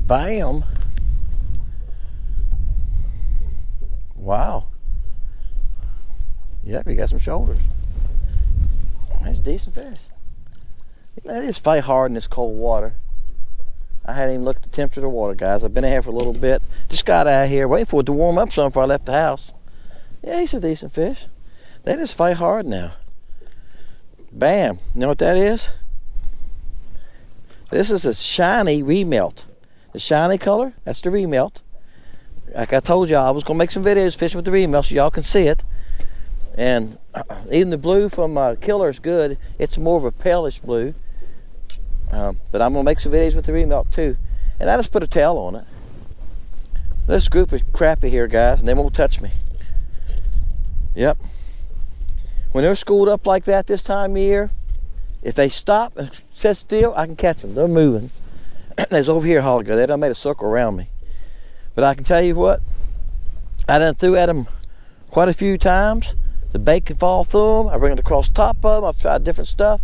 Bam. Wow. Yep, you got some shoulders. That's a decent fish. Let it fight hard in this cold water. I hadn't even looked at the temperature of the water, guys. I've been in here for a little bit. Just got out of here, waiting for it to warm up some before I left the house. Yeah, he's a decent fish. They just fight hard now. Bam. You know what that is? This is a shiny remelt. The shiny color, that's the remelt. Like I told y'all, I was gonna make some videos fishing with the remelt so y'all can see it. And even the blue from Killer is good. It's more of a palish blue. But I'm gonna make some videos with the remelt too. And I just put a tail on it. This group is crappie here, guys, and they won't touch me. Yep. When they're schooled up like that this time of year, if they stop and sit still, I can catch them. They're moving. There's over here a while ago. They done made a circle around me. But I can tell you what, I done threw at them quite a few times. The bait can fall through them. I bring it across the top of them. I've tried different stuff.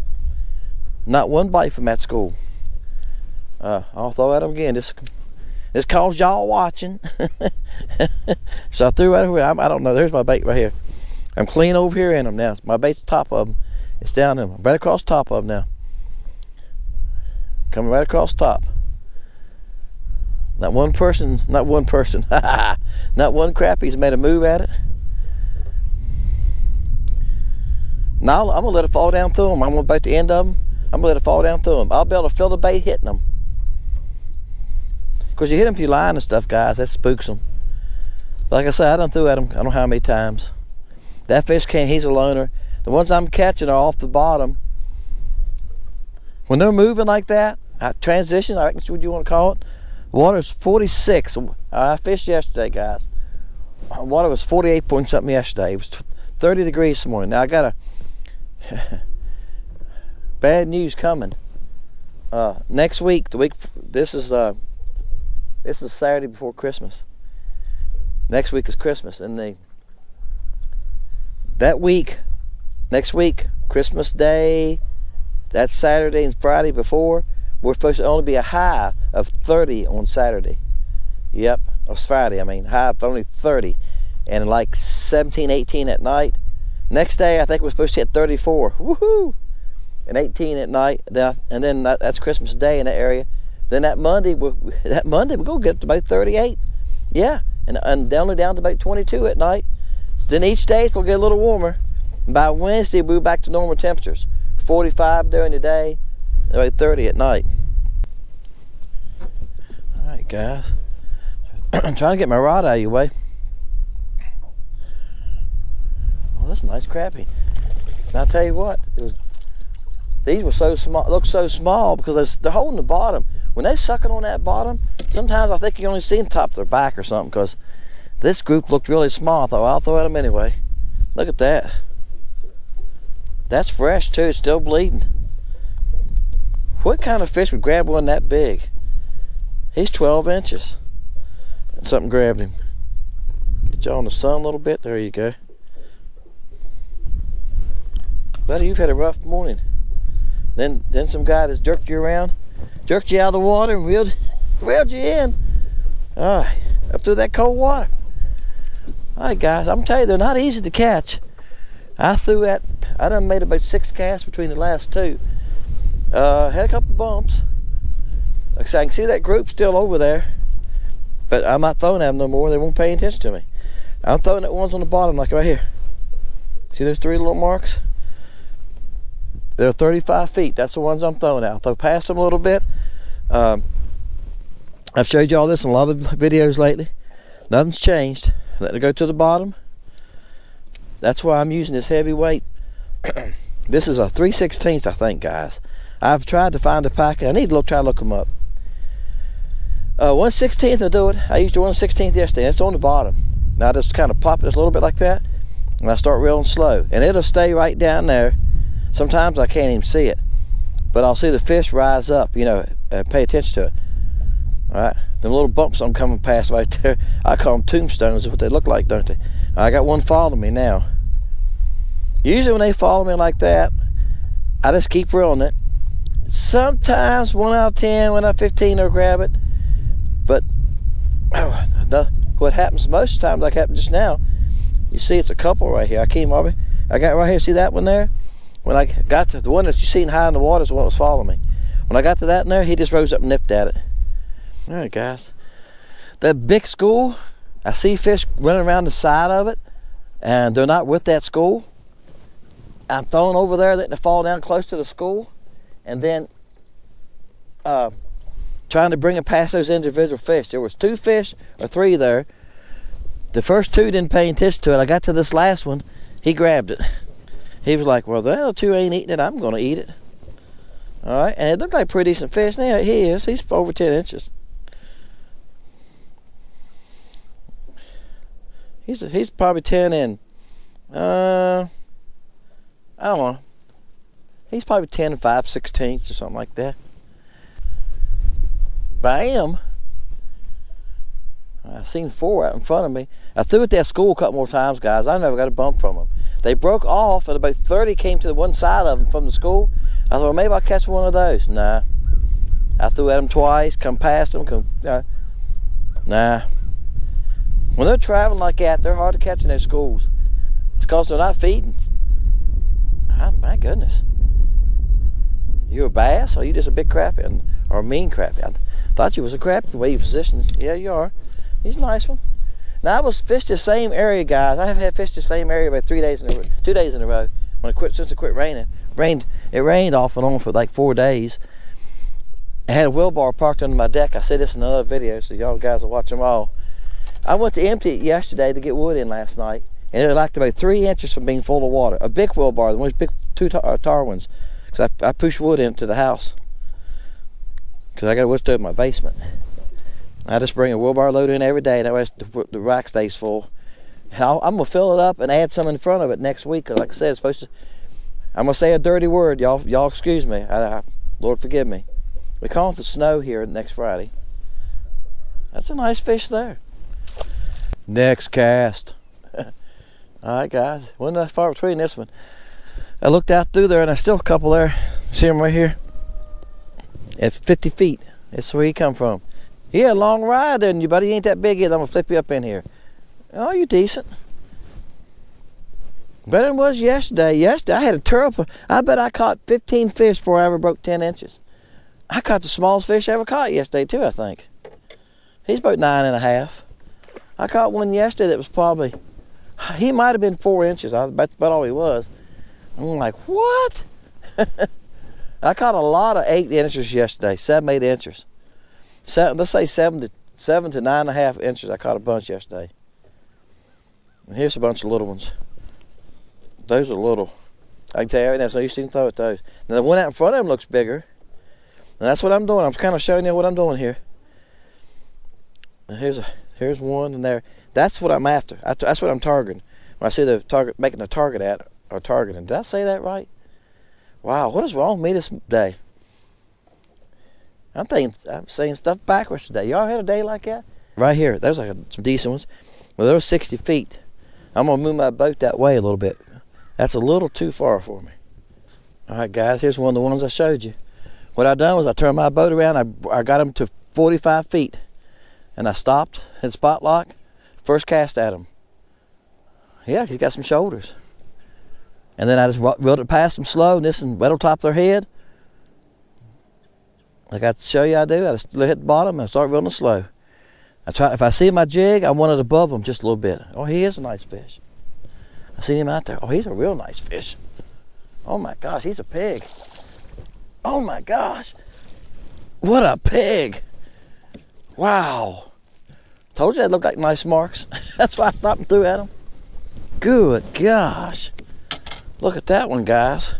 Not one bite from that school. I'll throw at them again. This calls y'all watching. So I threw at them. I don't know. There's my bait right here. I'm clean over here in them now. My bait's top of them. It's down in them. Right across the top of them now. Coming right across the top. Not one person, not one crappie's made a move at it. Now I'm gonna let it fall down through them. I'm gonna bait the end of them. I'm gonna let it fall down through them. I'll be able to feel the bait hitting them. Because you hit them if you line and stuff, guys. That spooks them. Like I said, I done threw at them I don't know how many times. That fish can't, he's a loner. The ones I'm catching are off the bottom. When they're moving like that, transition, I reckon that's what you want to call it. Water's 46. I fished yesterday, guys. Water was 48 point something yesterday. It was 30 degrees this morning. Now I got a bad news coming. Next week, this is Saturday before Christmas. Next week is Christmas, and next week, Christmas Day, that's Saturday and Friday before. We're supposed to only be a high of 30 on Saturday. Yep, or Friday, I mean, high of only 30. And like 17, 18 at night. Next day, I think we're supposed to hit 34. Woohoo! And 18 at night. And then that's Christmas Day in that area. Then that Monday, we're going to get up to about 38. Yeah, and only down to about 22 at night. Then each day, it'll get a little warmer. And by Wednesday, we'll be back to normal temperatures. 45 during the day. About 30 at night. Alright, guys. I'm trying to get my rod out of your way. Oh, that's a nice crappie. And I'll tell you what, these were so small, look so small because they're holding the bottom. When they're sucking on that bottom, sometimes I think you only see the top of their back or something, because this group looked really small. I thought, well, I'll throw at them anyway. Look at that. That's fresh too, it's still bleeding. What kind of fish would grab one that big? He's 12 inches. And something grabbed him. Get y'all in the sun a little bit. There you go. Buddy, you've had a rough morning. Then some guy that's jerked you around, jerked you out of the water and reeled you in. Alright, up through that cold water. Alright guys, I'm telling you, they're not easy to catch. I done made about 6 casts between the last two. Had a couple bumps. Like I said, I can see that group still over there, but I'm not throwing at them no more. They won't pay attention to me. I'm throwing at ones on the bottom, like right here. See those 3 little marks? They're 35 feet. That's the ones I'm throwing at. I'll throw past them a little bit. I've showed you all this in a lot of videos lately. Nothing's changed. Let it go to the bottom. That's why I'm using this heavy weight. This is a 3/16, I think, guys. I've tried to find a packet. I need to try to look them up. 1/16 will do it. I used a 1/16 yesterday. It's on the bottom. Now I just kind of pop it just a little bit like that, and I start reeling slow, and it'll stay right down there. Sometimes I can't even see it, but I'll see the fish rise up, you know, and pay attention to it. All right, Them little bumps I'm coming past right there, I call them tombstones, is what they look like, don't they? I got one following me now. Usually when they follow me like that, I just keep reeling it. Sometimes 1 out of 10, 1 out of 15 they'll grab it. But what happens most times, like happened just now, you see it's a couple right here. I got right here, see that one there? When I got to the one that you seen high in the water is the one that was following me. When I got to that in there, he just rose up and nipped at it. All right, guys. That big school, I see fish running around the side of it, and they're not with that school. I'm throwing over there, letting it fall down close to the school, and then trying to bring it past those individual fish. There was 2 fish or 3 there. The first 2 didn't pay attention to it. I got to this last one, he grabbed it. He was like, well, the other 2 ain't eating it, I'm gonna eat it. All right, and it looked like a pretty decent fish. Now he is, he's over 10 inches. He's probably 10 and I don't know. He's probably 10 and 5/16 or something like that. Bam! I seen 4 out in front of me. I threw at that school a couple more times, guys. I never got a bump from them. They broke off, and about 30 came to the one side of them from the school. I thought, well, maybe I'll catch one of those. Nah. I threw at them twice, come past them, nah. When they're traveling like that, they're hard to catch in their schools. It's because they're not feeding. Oh, my goodness. You a bass, or you just a big crappie, or a mean crappie? I thought you was a crappie the way you positioned. Yeah, you are. He's a nice one. Now I was fished the same area, guys. I have had fished the same area about 2 days in a row. Since it quit raining. It rained off and on for like 4 days. I had a wheelbarrow parked under my deck. I said this in another video, so y'all guys will watch them all. I went to empty it yesterday to get wood in last night, and it lacked about 3 inches from being full of water. A big wheelbarrow, one of those big 2 tar ones, because I push wood into the house, because I got a wood stove in my basement. I just bring a wheelbarrow load in every day, and that way the rack stays full. And I'm gonna fill it up and add some in front of it next week, because like I said, it's supposed to. I'm gonna say a dirty word, y'all excuse me. Lord forgive me. We're calling for snow here next Friday. That's a nice fish there. Next cast. All right, guys. Wasn't that far between this one. I looked out through there, and there's still a couple there. See them right here? At 50 feet. That's where he come from. He had a long ride, didn't you, buddy? You ain't that big yet. I'm gonna flip you up in here. Oh, you decent. Better than it was yesterday. Yesterday I had a turtle. I bet I caught 15 fish before I ever broke 10 inches. I caught the smallest fish I ever caught yesterday too, I think. He's about 9.5. I caught one yesterday that was probably, he might have been 4 inches. I was about all he was. I'm like, what? I caught a lot of 8 inches yesterday, 7, 8 inches. Let's say 7 to 9.5 inches. I caught a bunch yesterday. And here's a bunch of little ones. Those are little. I can tell you everything, so you can throw at those. Now the one out in front of them looks bigger. And that's what I'm doing. I'm kind of showing you what I'm doing here. And here's one in there. That's what I'm after. That's what I'm targeting. When I see the target, making a target at, or targeting. Did I say that right? Wow, what is wrong with me this day? I'm saying stuff backwards today. Y'all had a day like that? Right here, there's like some decent ones. Well, they're 60 feet. I'm gonna move my boat that way a little bit. That's a little too far for me. All right, guys, here's one of the ones I showed you. What I done was I turned my boat around. I got him to 45 feet, and I stopped, hit spot lock, first cast at him. Yeah, he's got some shoulders. And then I just reeled it past them slow, and this and right on top of their head. Like I show you I do, I just hit the bottom and I start reeling it slow. If I see my jig, I want it above him just a little bit. Oh, he is a nice fish. I seen him out there. Oh, he's a real nice fish. Oh my gosh, he's a pig. Oh my gosh. What a pig. Wow. Told you that looked like nice marks. That's why I stopped and threw at him. Good gosh. Look at that one, guys.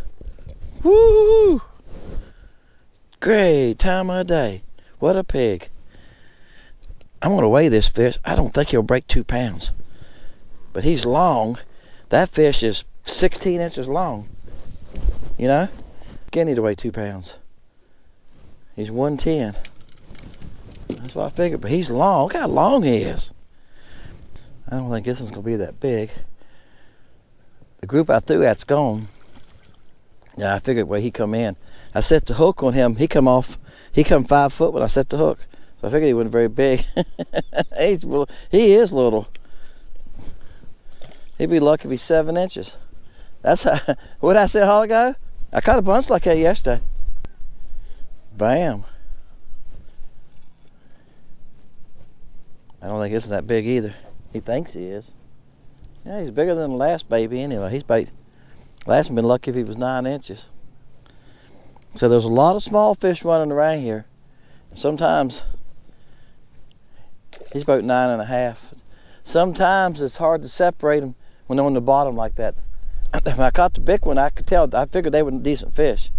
Woo! Great time of day. What a pig. I'm going to weigh this fish. I don't think he'll break 2 pounds. But he's long. That fish is 16 inches long. You know? Can't need to weigh 2 pounds. He's 110. That's what I figured, but he's long. Look how long he is. I don't think this one's gonna be that big. The group I threw at's gone. Yeah, I figured where he come in. I set the hook on him. He come 5 foot when I set the hook. So I figured he wasn't very big. He is little. He'd be lucky if he's 7 inches. That's how, what did I say a while ago? I caught a bunch like that yesterday. Bam. I don't think this is that big either. He thinks he is. Yeah, he's bigger than the last baby anyway. He's about, last one been lucky if he was 9 inches. So there's a lot of small fish running around here. Sometimes he's about 9.5. Sometimes it's hard to separate them when they're on the bottom like that. When I caught the big one, I could tell. I figured they were decent fish.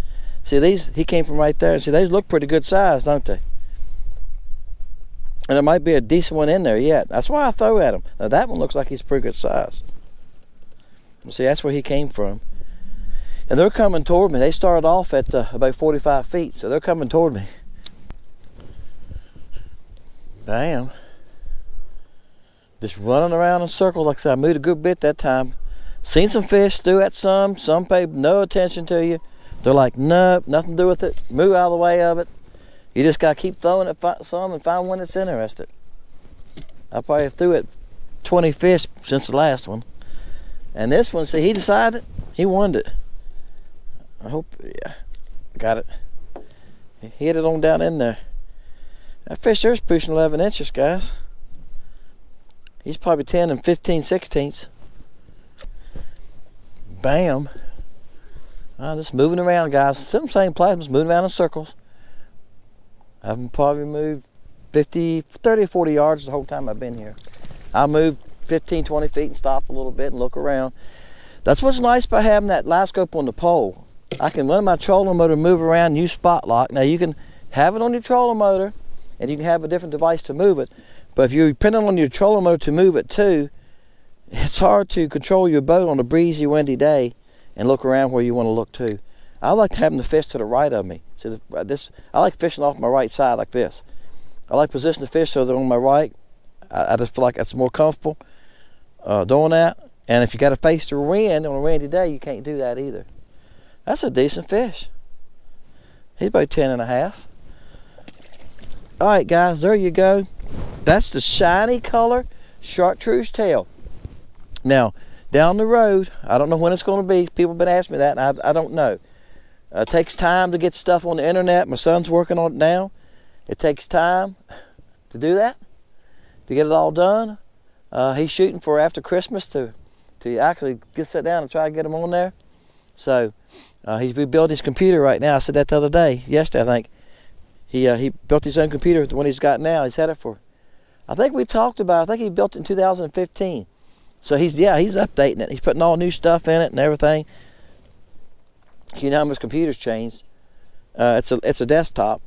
See these? He came from right there. And see, these look pretty good size, don't they? And there might be a decent one in there yet. That's why I throw at him. Now that one looks like he's pretty good size. See, that's where he came from. And they're coming toward me. They started off at about 45 feet, so they're coming toward me. Bam. Just running around in circles. Like I said, I moved a good bit that time. Seen some fish, threw at some paid no attention to you. They're like, nope, nothing to do with it. Move out of the way of it. You just got to keep throwing at some and find one that's interested. I probably threw at 20 fish since the last one. And this one, see, he decided, he wanted it. I hope, yeah, got it. He hit it on down in there. That fish there's pushing 11 inches, guys. He's probably 10 and 15 sixteenths. Bam. Just moving around, guys. Still the same place, just moving around in circles. I've probably moved 30 or 40 yards the whole time I've been here. I'll move 15, 20 feet and stop a little bit and look around. That's what's nice about having that live scope on the pole. I can run my trolling motor, move around, and use spot lock. Now you can have it on your trolling motor and you can have a different device to move it. But if you're depending on your trolling motor to move it too, it's hard to control your boat on a breezy, windy day and look around where you want to look too. I like having the fish to the right of me. So I like fishing off my right side like this. I like positioning the fish so they're on my right. I just feel like that's more comfortable doing that. And if you got to face the wind on a windy day, you can't do that either. That's a decent fish. He's about 10.5. All right, guys, there you go. That's the shiny color Chartreuse tail. Now, down the road, I don't know when it's going to be. People have been asking me that, and I don't know. It takes time to get stuff on the internet. My son's working on it now. It takes time to do that, to get it all done. He's shooting for after Christmas to actually sit down and try to get them on there. So he's rebuilding his computer right now. I said that the other day, yesterday I think. He built his own computer, the one he's got now. He's had it for, I think we talked about, I think he built it in 2015. So he's updating it. He's putting all new stuff in it and everything. You know how much computer's changed. It's a desktop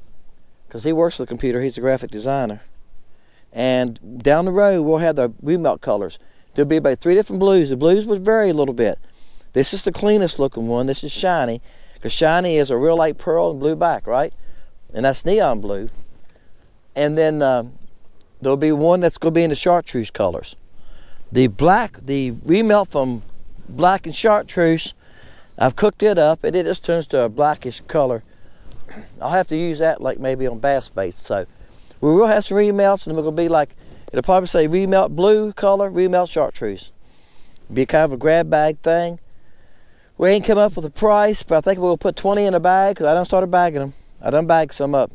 because he works with the computer. He's a graphic designer. And down the road we'll have the remelt colors. There'll be about 3 different blues. The blues will vary a little bit. This is the cleanest looking one. This is shiny, because shiny is a real light pearl and blue back, right? And that's neon blue. And then there'll be one that's going to be in the chartreuse colors. The black, the remelt from black and chartreuse, I've cooked it up and it just turns to a blackish color. I'll have to use that like maybe on bass baits. So we will have some remelts, and we're going to be like, it'll probably say remelt blue color, remelt chartreuse. Be kind of a grab bag thing. We ain't come up with a price, but I think we'll put 20 in a bag because I done started bagging them. I done bagged some up.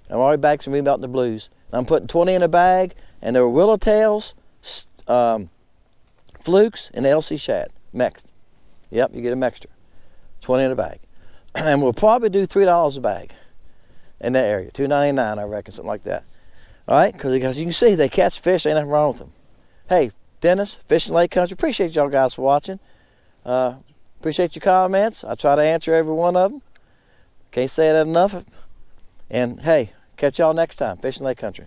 I've already bagged some remelt in the blues. I'm putting 20 in a bag, and there were willowtails, flukes, and LC Shad mixed. Yep, you get a mixture. 20 in a bag. And we'll probably do $3 a bag in that area. $2.99, I reckon, something like that. All right, because you can see they catch fish, ain't nothing wrong with them. Hey, Dennis, Fishing Lake Country, appreciate y'all guys for watching. Appreciate your comments. I try to answer every one of them. Can't say that enough. And hey, catch y'all next time. Fishing Lake Country.